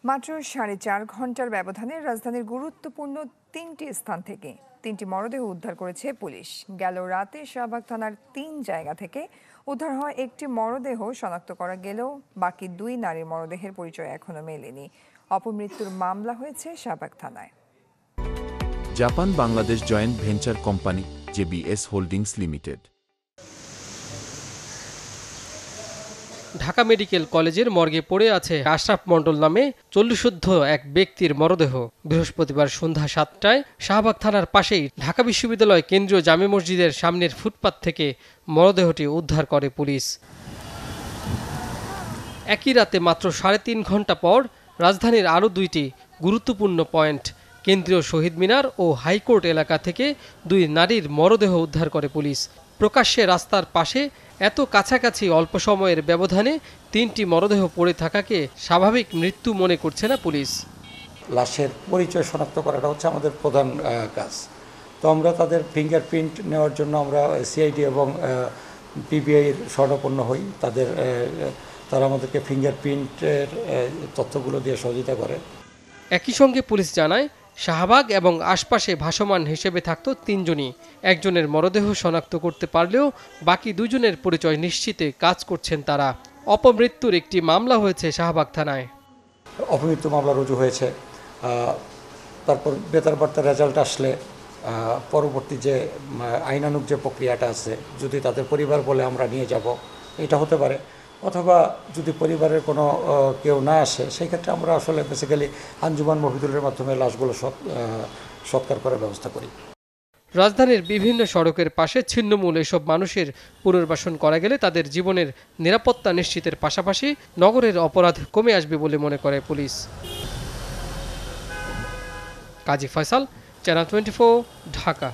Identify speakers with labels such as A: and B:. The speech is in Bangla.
A: মাত্র 4.5 ঘন্টার ব্যবধানে রাজধানীর গুরুত্বপূর্ণ 3টি স্থান থেকে 3টি মরদেহ উদ্ধার করেছে পুলিশ। গেল রাতে শাহবাগ থানার 3 জায়গা থেকে উদ্ধার হওয়া একটি মরদেহ শনাক্ত করা গেলেও বাকি 2 নারীর মরদেহের পরিচয় এখনো মেলেনি। অপমৃত্যুর মামলা হয়েছে শাহবাগ থানায়।
B: Japan Bangladesh joint venture company JBS holdings limited.
C: Dhaka medical কলেজের মর্গে পড়ে আছে আশরাফ মণ্ডল নামে 40ঊর্ধ্ব এক ব্যক্তির মরদেহ। বৃহস্পতিবার সন্ধ্যা 7টায় শাহবাগ থানার পাশেই ঢাকা বিশ্ববিদ্যালয় কেন্দ্রীয় জামে মসজিদের সামনের ফুটপাত থেকে মরদেহটি উদ্ধার করে পুলিশ। একই রাতে মাত্র 3.5 ঘন্টা পর রাজধানীর আরও 2টি গুরুত্বপূর্ণ পয়েন্ট কেন্দ্রীয় শহীদ মিনার ও হাইকোর্ট এলাকা থেকে 2 নারীর মরদেহ উদ্ধার করে পুলিশ। প্রকাশ্যে রাস্তার পাশে এত কাছাকাছি অল্প সময়ের ব্যবধানে 3টি মরদেহ পড়ে থাকাকে স্বাভাবিক মৃত্যু মনে করছে না পুলিশ।
D: লাশের পরিচয় শনাক্ত করাটা হচ্ছে আমাদের প্রধান কাজ। তো আমরা তাদের ফিঙ্গারপ্রিন্ট নেওয়ার জন্য আমরা সিআইডি এবং পিবিআইয়ের শরণাপন্ন হই। তারা আমাদেরকে ফিঙ্গারপ্রিন্টের তথ্যগুলো দিয়ে সহযোগিতা করে।
C: একই সঙ্গে পুলিশ জানায় শাহবাগ এবং আশপাশে ভাসমান হিসেবে থাকত 3 জনই। একজনের মরদেহ শনাক্ত করতে পারলেও বাকি 2 জনের পরিচয় নিশ্চিতে কাজ করছেন তারা। অপমৃত্যুর একটি মামলা হয়েছে শাহবাগ থানায়।
D: অপমৃত্যু মামলা রুজু হয়েছে। তারপর বেতার বার্তার রেজাল্ট আসলে পরবর্তী যে আইনানুগ যে প্রক্রিয়াটা আছে, যদি তাদের পরিবার বলে আমরা নিয়ে যাব, এটা হতে পারে। অথবা যদি পরিবারের কোনো কেউ না আসে, সেই ক্ষেত্রে আমরা আসলে বেসিক্যালি আঞ্জুমান মফিদুলের মাধ্যমে লাশগুলো সৎকার করার ব্যবস্থা করি।
C: রাজধানীর বিভিন্ন সড়কের পাশে ছিন্নমূল এসব মানুষের পুনর্বাসন করা গেলে তাদের জীবনের নিরাপত্তা নিশ্চিতের পাশাপাশি নগরের অপরাধ কমে আসবে বলে মনে করে পুলিশ। কাজী ফয়সাল, চ্যানেল 24, ঢাকা।